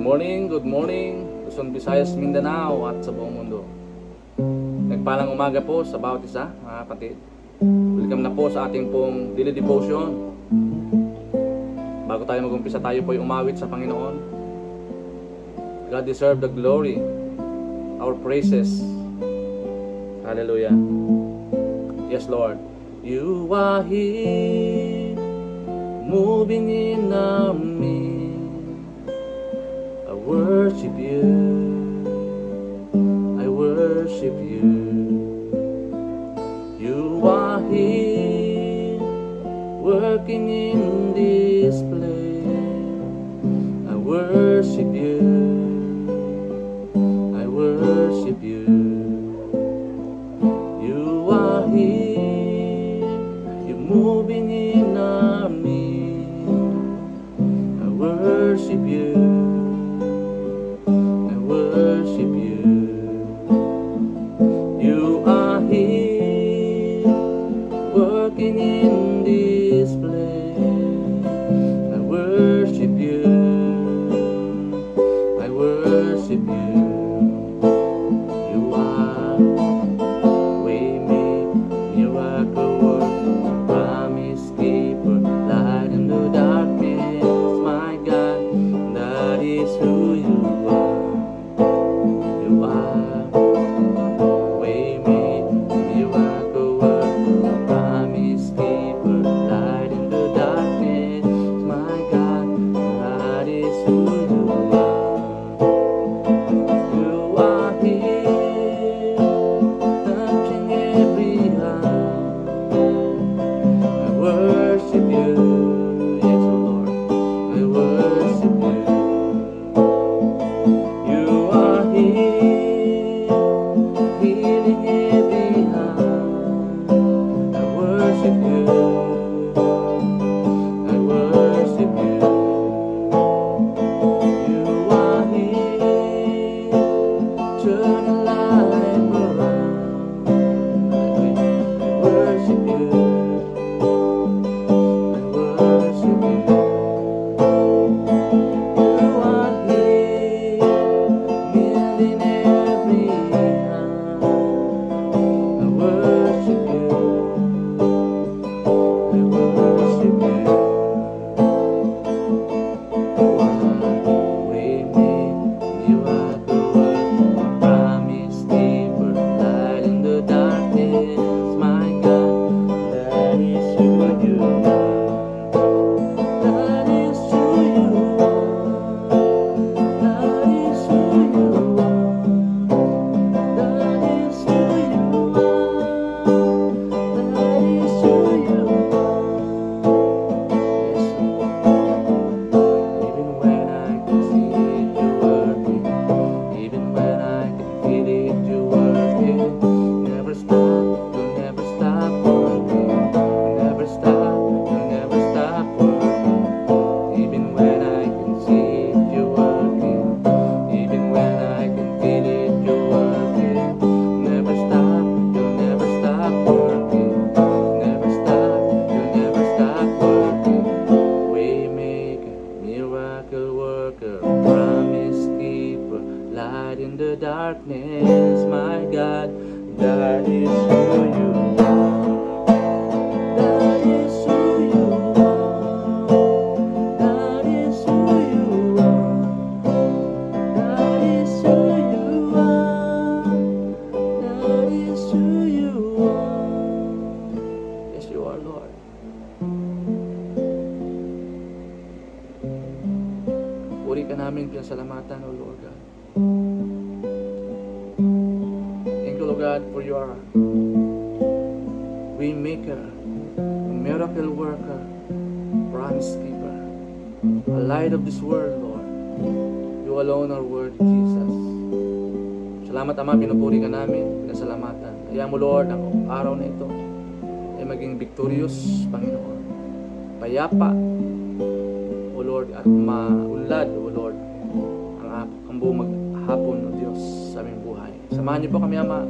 Good morning, Luzon, Visayas, Mindanao at sa buong mundo. Nagpalang umaga po sa bawat isa, mga kapatid. Welcome na po sa ating pong daily devotion. Bago tayo mag-umpisa, tayo po ay umawit sa Panginoon. God deserve the glory, our praises. Hallelujah. Yes, Lord. You are here, moving in our midst. I worship you, I worship you. You are here, working in this place. I worship you, I worship you. You are here, you're moving in our midst. I worship you, I worship you. You are here, working in this place. I worship you, I worship you. You are waymaker, miracle worker, promise keeper, light in the darkness. My God, that is who you are. You are waymaker, miracle worker, promise keeper, light in the darkness. My God, that is who you are. You are here, touching every heart. I worship you, yes, Lord, I worship you. You are here, healing every heart. I worship you, I worship you. You are here, turning life around. I worship you, I worship you. You are here, mending every heart. I worship you, I worship you. You are waymaker, miracle worker, promise keeper, light in the darkness. My God, that is who you are. That is who you are. That is who you are. That is who you are. That is who you are. Yes, even when I can see it, you're working. Even when I can feel it, you're working. Never stop, you'll never stop working. Never stop, you'll never stop working. Even when I can see it, you're working. Even when I can feel it, you're working. Never stop, you'll never stop working. Never stop, you'll never stop working. Waymaker, miracle worker, promise keeper, light in the darkness. My God, that is who you are. That is who you are. That is who you are. That is who you are. That is who you are. Yes, you are, Lord. Puri ka namin, pinasalamatan, O Lord God. Thank you, Lord God, for your waymaker, miracle worker, promise keeper, a light of this world, Lord. You alone are worthy, Jesus. Salamat, Ama, pinupuri ka namin, pinasalamatan. Hayaan mo, Lord, ang araw na ito ay maging victorious, Panginoon. Payapa, O Lord, at maunlad, O Lord, ang buong maghapon, O Diyos, sa aming buhay. Samahan niyo po kami, Ama.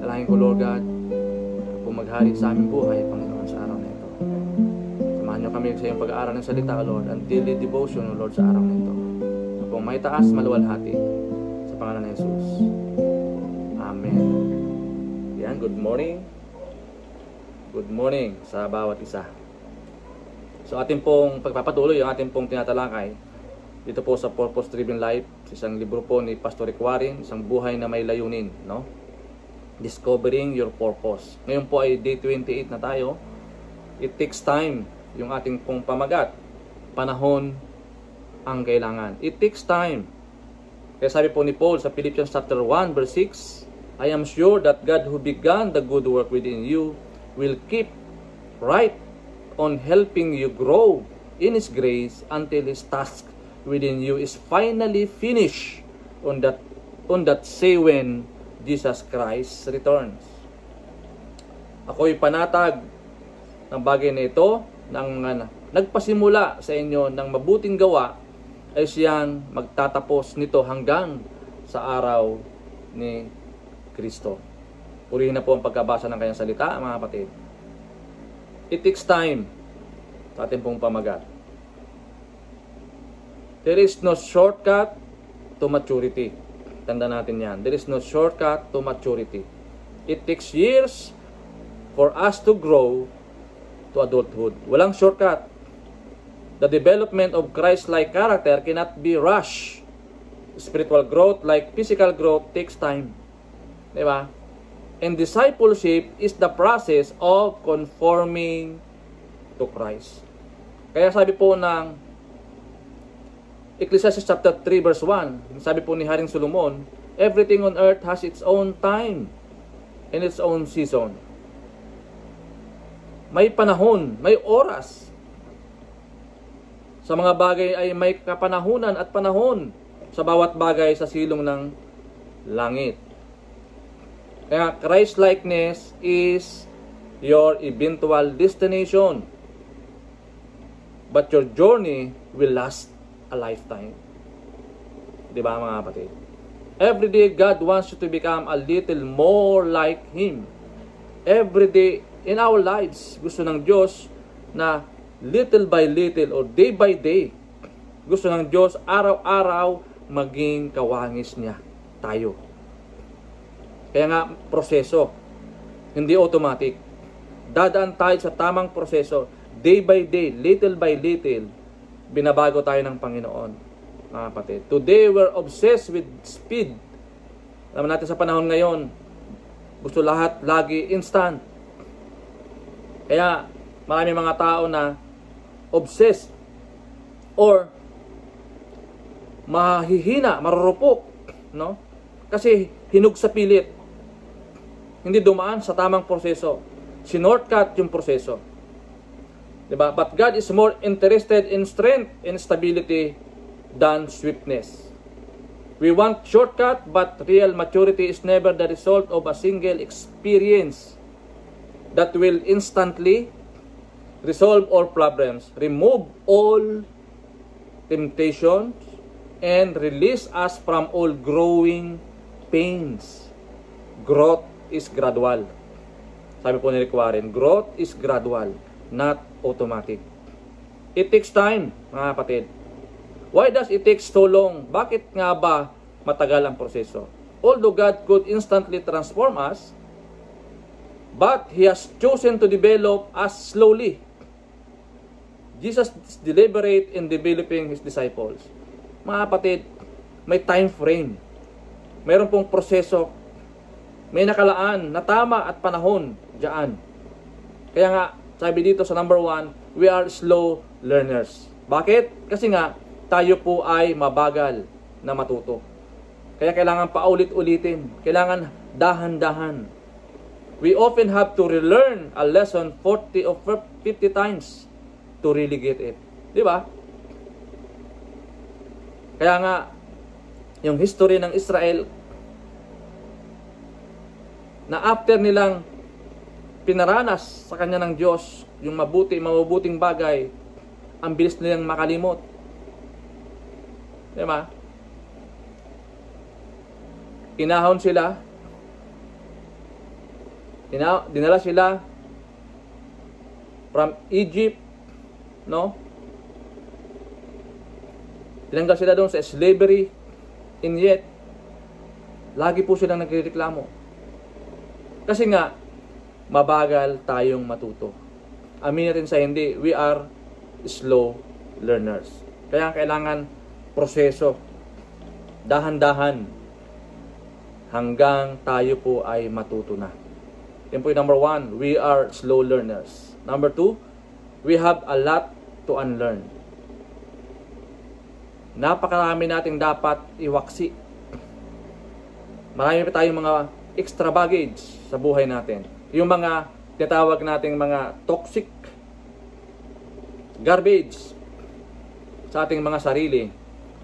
Dalangin ko, Lord God, po maghari sa aming buhay, Panginoon, sa araw na ito. Samahan niyo kami sa iyong pag-aaral ng salita, O Lord, and daily devotion, O Lord, sa araw na ito. pong maitaas, maluwalhati. Sa pangalan ng Jesus. Amen. Yan, good morning. Good morning sa bawat isa. So atin pong pagpapatuloy ang ating pong tinatalakay dito po sa Purpose Driven Life, isang libro po ni Pastor Rick Warren, isang buhay na may layunin, no? Discovering your purpose. Ngayon po ay day 28 na tayo. It takes time, yung ating pong pamagat. Panahon ang kailangan. It takes time. Kaya sabi po ni Paul sa Philippians chapter 1 verse 6, I am sure that God who began the good work within you will keep right on helping you grow in His grace until His task within you is finally finished on that say when Jesus Christ returns. Ako'y panatag ng bagay na ito ng nagpasimula sa inyo ng mabuting gawa ay siyang magtatapos nito hanggang sa araw ni Kristo. Purihin na po ang pagkabasa ng kanyang salita, mga kapatid. It takes time sa ating pong pamagat. There is no shortcut to maturity. Tanda natin yan. There is no shortcut to maturity. It takes years for us to grow to adulthood. Walang shortcut. The development of Christ-like character cannot be rushed. Spiritual growth, like physical growth, takes time. Diba? And discipleship is the process of conforming to Christ. Kaya sabi po ng Ecclesiastes chapter 3 verse 1, sabi po ni Haring Solomon, everything on earth has its own time and its own season. May panahon, may oras. Sa mga bagay ay may kapanahunan at panahon sa bawat bagay sa silong ng langit. Kaya Christ-likeness is your eventual destination. But your journey will last a lifetime. Diba mga kapatid? Every day God wants you to become a little more like Him. Every day in our lives, gusto ng Diyos na little by little or day by day, gusto ng Diyos araw-araw maging kawangis niya tayo. Kaya nga proseso, hindi automatic. Dadaan tayo sa tamang proseso. Day by day, little by little, binabago tayo ng Panginoon, mga kapatid. Today, we're obsessed with speed. Alam natin sa panahon ngayon, gusto lahat lagi instant. Kaya, marami mga tao na obsessed or mahihina, marurupok, no? Kasi hinug sa pilit. Hindi dumaan sa tamang proseso. Sinortcut yung proseso. Diba? But God is more interested in strength and stability than swiftness. We want shortcut, but real maturity is never the result of a single experience that will instantly resolve all problems, remove all temptations, and release us from all growing pains. Growth is gradual. Sabi po ni Rick Warren, growth is gradual, not automatic. It takes time, mga kapatid. Why does it take so long? Bakit nga ba matagal ang proseso? Although God could instantly transform us, but He has chosen to develop us slowly. Jesus is deliberate in developing His disciples. Mga kapatid, may time frame. Mayroon pong proseso. May nakalaan na tama at panahon diyan. Kaya nga, sabi dito sa number 1, we are slow learners. Bakit? Kasi nga, tayo po ay mabagal na matuto. Kaya kailangan paulit-ulitin. Kailangan dahan-dahan. We often have to relearn a lesson 40 or 50 times to really get it. Di ba? Kaya nga, yung history ng Israel, na after nilang pinaranas sa kanya ng Diyos yung mabuting bagay, ang bilis nilang makalimot. Diba? Kinahon sila, dinala sila from Egypt, no? Tinanggal sila doon sa slavery, and yet, lagi po silang nagrereklamo. Kasi nga, mabagal tayong matuto. Aminin natin sa hindi, we are slow learners. Kaya kailangan proseso, dahan-dahan, hanggang tayo po ay matuto na. Yan po yung number 1, we are slow learners. Number 2, we have a lot to unlearn. Napakarami nating dapat iwaksi. Marami pa tayong mga extra baggage sa buhay natin. Yung mga tinatawag nating mga toxic garbage sa ating mga sarili,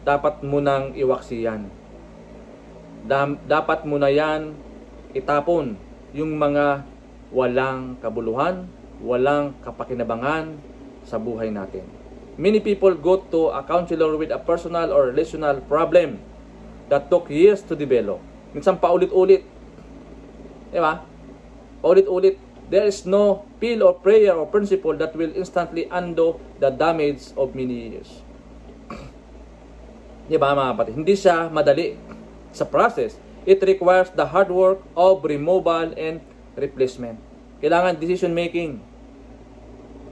dapat munang iwaksi yan. Dapat muna yan itapon, yung mga walang kabuluhan, walang kapakinabangan sa buhay natin. Many people go to a counselor with a personal or relational problem that took years to develop. Minsan paulit-ulit. Diba? Paulit-ulit. There is no pill or prayer or principle that will instantly undo the damage of many years. Diba mga kapatid? Hindi siya madali sa process. It requires the hard work of removal and replacement. Kailangan decision making.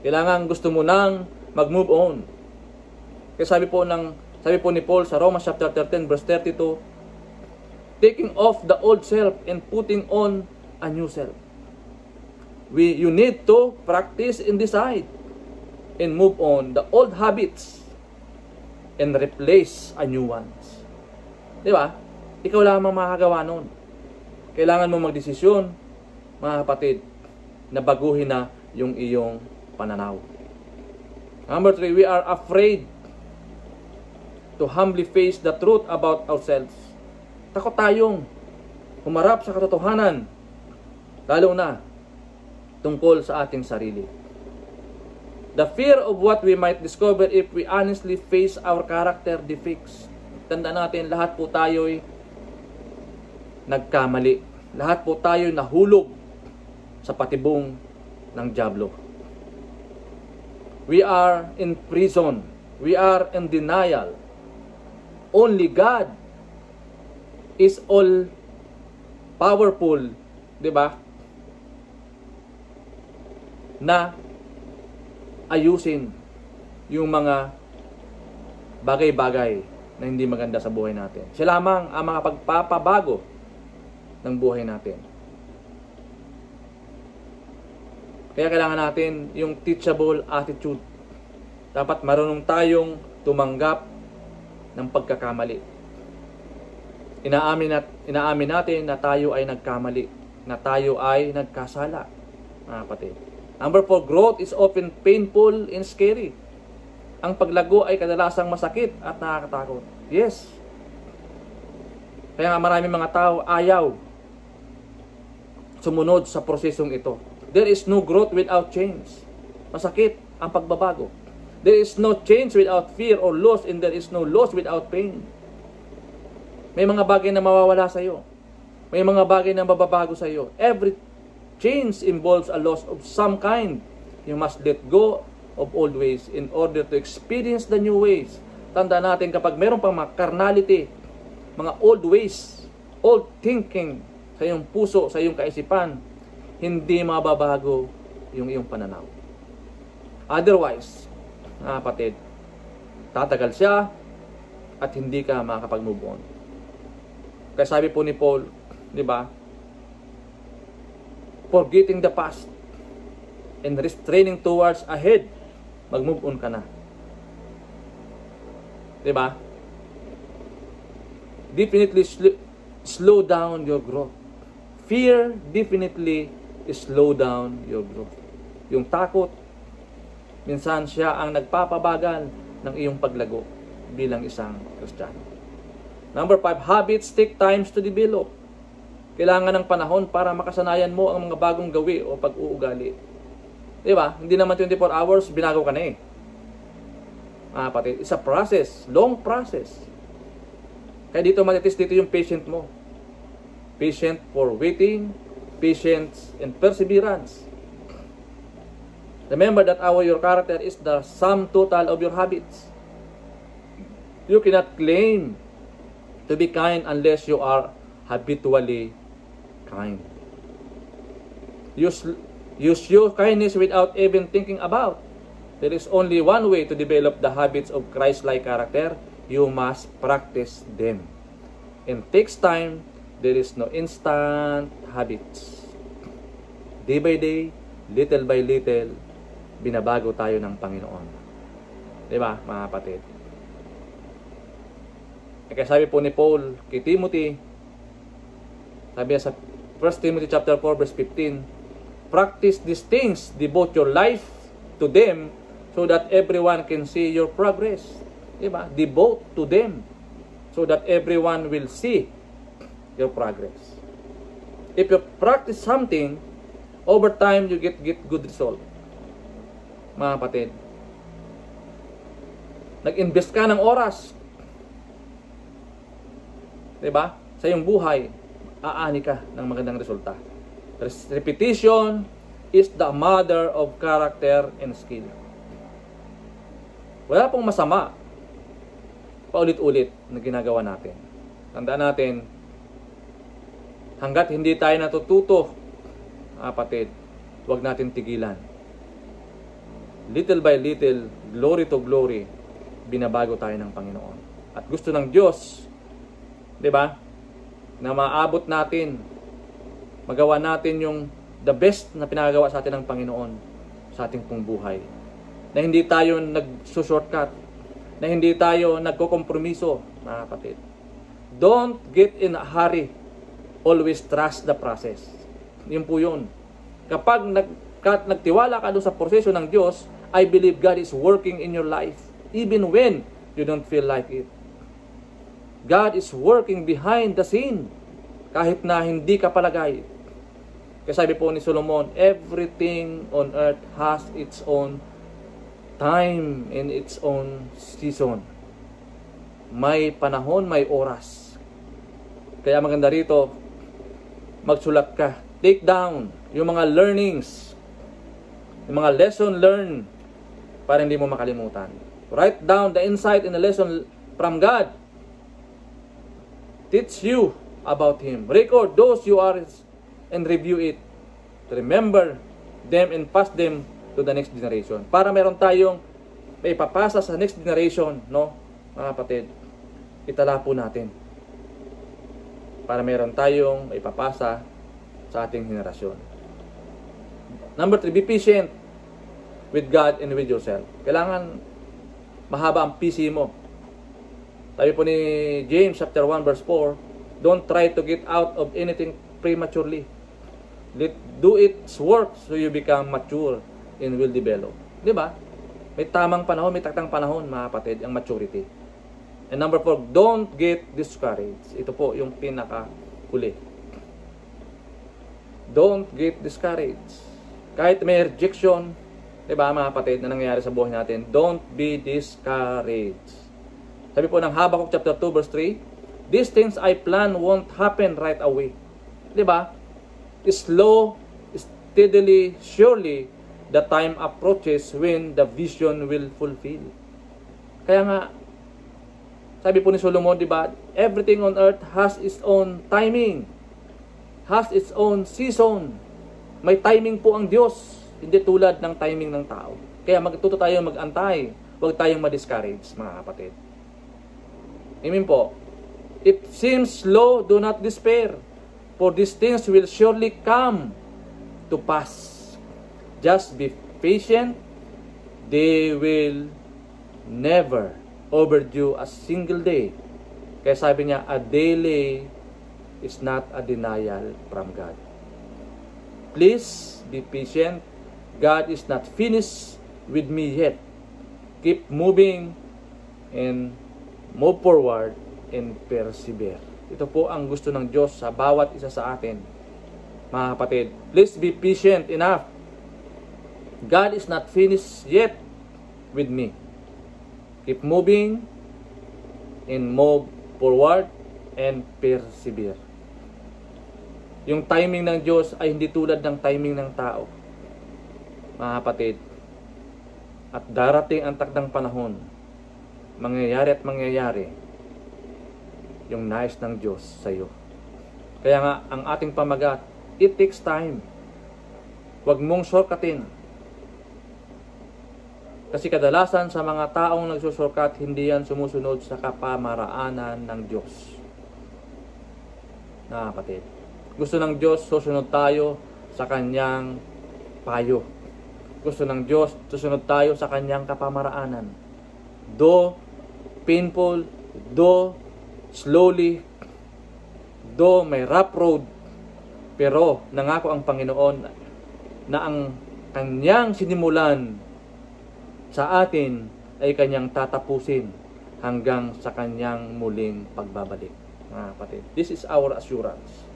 Kailangan gusto mo nang mag-move on. Kaya sabi po ni Paul sa Romans chapter 13 verse 32, taking off the old self and putting on a new self. You need to practice and decide and move on the old habits and replace a new ones. Di ba? Ikaw lamang makakagawa nun. Kailangan mo magdesisyon, mga kapatid, na baguhin na yung iyong pananaw. Number 3, we are afraid to humbly face the truth about ourselves. Takot tayong humarap sa katotohanan, lalo na tungkol sa ating sarili. The fear of what we might discover if we honestly face our character defects. Tandaan natin, lahat po tayo'y nagkamali. Lahat po tayo'y nahulog sa patibong ng dyablo. We are in prison. We are in denial. Only God is all powerful, 'di ba? Na ayusin yung mga bagay-bagay na hindi maganda sa buhay natin. Siya lamang ang makapagpapabago ng buhay natin. Kaya kailangan natin yung teachable attitude. Dapat marunong tayong tumanggap ng pagkakamali. Inaamin natin na tayo ay nagkamali, na tayo ay nagkasala, mga kapatid. Number 4, growth is often painful and scary. Ang paglago ay kadalasang masakit at nakakatakot. Yes. Kaya nga maraming mga tao ayaw sumunod sa prosesong ito. There is no growth without change. Masakit ang pagbabago. There is no change without fear or loss, and there is no loss without pain. May mga bagay na mawawala sa iyo. May mga bagay na mababago sa iyo. Every change involves a loss of some kind. You must let go of old ways in order to experience the new ways. Tandaan natin, kapag meron pang mga carnality, mga old ways, old thinking sa iyong puso, sa iyong kaisipan, hindi mababago yung iyong pananaw. Otherwise, kapatid, tatagal siya at hindi ka makakapag-move on. Kaya sabi po ni Paul, di ba? Forgetting the past and restraining towards ahead, mag-move on ka na. Di ba? Definitely slow down your growth. Fear definitely slow down your growth. Yung takot, minsan siya ang nagpapabagal ng iyong paglago bilang isang Kristiyano. Number 5, habits take times to develop. Kailangan ng panahon para makasanayan mo ang mga bagong gawi o pag-uugali. Di ba? Hindi naman 24 hours, binago ka na eh. Kapatid, it's a process, long process. Kaya dito matitis dito yung patient mo. Patient for waiting, patience, and perseverance. Remember that your character is the sum total of your habits. You cannot claim to be kind unless you are habitually kind. Use your kindness without even thinking about. There is only one way to develop the habits of Christ-like character. You must practice them. It takes time. There is no instant habits. Day by day, little by little, binabago tayo ng Panginoon. Diba, mga kapatid? Kaya sabi po ni Paul kay Timothy, sabi niya sa 1 Timothy chapter 4 verse 15, practice these things, devote your life to them, so that everyone can see your progress. Diba? Devote to them, so that everyone will see your progress. If you practice something, over time you get good result. Mga kapatid, nag-invest ka ng oras, diba? Sa iyong buhay, aani ka ng magandang resulta. Repetition is the mother of character and skill. Wala pong masama paulit-ulit na ginagawa natin. Tandaan natin, hanggat hindi tayo natututo, kapatid, huwag natin tigilan. Little by little, glory to glory, binabago tayo ng Panginoon. At gusto ng Diyos, di ba, na maabot natin, magawa natin yung the best na pinagagawa sa atin ng Panginoon sa ating pong buhay. Na hindi tayo nag-shortcut, na hindi tayo nagkokompromiso, mga kapatid. Don't get in a hurry. Always trust the process. Yun po yun. Kapag nagtiwala ka doon sa proseso ng Diyos, I believe God is working in your life, even when you don't feel like it. God is working behind the scene, kahit na hindi ka palagay. Kaya sabi po ni Solomon, everything on earth has its own time and its own season. May panahon, may oras. Kaya maganda rito, magsulat ka. Take down yung mga learnings, yung mga lesson learned, para hindi mo makalimutan. Write down the insight and the lesson from God. Teach you about Him. Record those you are and review it. To remember them and pass them to the next generation. Para meron tayong ipapasa sa next generation, no? Mga kapatid, itala po natin. Para meron tayong ipapasa sa ating henerasyon. Number 3, be patient with God and with yourself. Kailangan mahaba ang PC mo. Sabi po ni James chapter 1 verse 4, don't try to get out of anything prematurely. Do its work so you become mature and will develop. Di ba? May tamang panahon, may taktang panahon, mga kapatid, ang maturity. And number 4, don't get discouraged. Ito po yung pinaka-huli. Don't get discouraged. Kahit may rejection, di ba, mga kapatid, na nangyayari sa buhay natin, don't be discouraged. Sabi po ng Habakkuk chapter 2 verse 3, these things I plan won't happen right away. Di ba? Slow, steadily, surely, the time approaches when the vision will fulfill. Kaya nga, sabi po ni Solomon, di ba, everything on earth has its own timing, has its own season. May timing po ang Diyos, hindi tulad ng timing ng tao. Kaya magtuto tayo mag-antay, huwag tayong ma-discourage, mga kapatid. Amen po. If seems slow, do not despair, for these things will surely come to pass. Just be patient. They will never overdue a single day. Kaya sabi niya, a delay is not a denial from God. Please be patient. God is not finished with me yet. Keep moving and move forward and persevere. Ito po ang gusto ng Diyos sa bawat isa sa atin. Mga kapatid, please be patient enough. God is not finished yet with me. Keep moving and move forward and persevere. Yung timing ng Diyos ay hindi tulad ng timing ng tao. Mga kapatid, at darating ang takdang panahon mangyayari at mangyayari yung nais ng Diyos sa iyo. Kaya nga, ang ating pamagat, it takes time. Huwag mong shortcutin. Kasi kadalasan sa mga taong nagsushortcut, hindi yan sumusunod sa kapamaraanan ng Diyos. Na kapatid, gusto ng Diyos, susunod tayo sa Kanyang payo. Gusto ng Diyos, susunod tayo sa Kanyang kapamaraanan. Though painful, though slowly, though may rough road, pero nangako ang Panginoon na ang Kanyang sinimulan sa atin ay Kanyang tatapusin hanggang sa Kanyang muling pagbabalik. Mga kapatid, this is our assurance.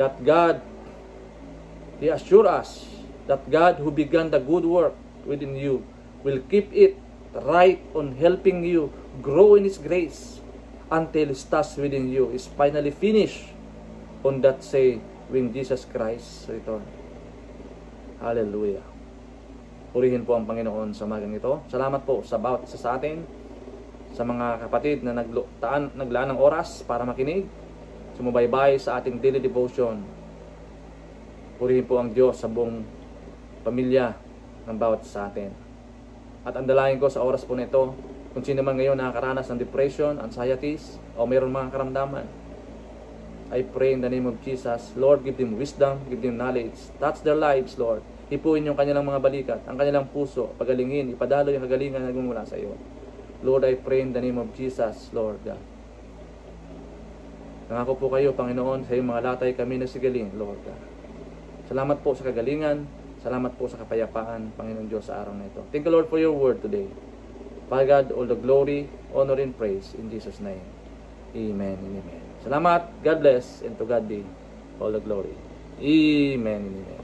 That God, He assures us that God who began the good work within you will keep it right on helping you grow in His grace until His task within you is finally finished on that day when Jesus Christ return. Hallelujah. Purihin po ang Panginoon sa umagang ito. Salamat po sa bawat isa sa atin, sa mga kapatid na naglaan ng oras para makinig, sumubaybay sa ating daily devotion. Purihin po ang Diyos sa buong pamilya ng bawat isa sa atin. At ang dalangin ko sa oras po nito, kung sino man ngayon nakakaranas ng depression, anxieties, o mayroong mga karamdaman, I pray in the name of Jesus, Lord, give them wisdom, give them knowledge, touch their lives, Lord. Hipuin yung kanilang mga balikat, ang kanilang puso, pagalingin, ipadalo yung kagalingan na nagmumula sa iyo. Lord, I pray in the name of Jesus, Lord God. Nangako po kayo, Panginoon, sa iyong mga latay kami nasigaling, Lord God. Salamat po sa kagalingan, salamat po sa kapayapaan, Panginoon Diyos, sa araw na ito. Thank you, Lord, for your word today. Father God, all the glory, honor, and praise in Jesus' name. Amen and amen. Salamat, God bless, and to God be all the glory. Amen and amen.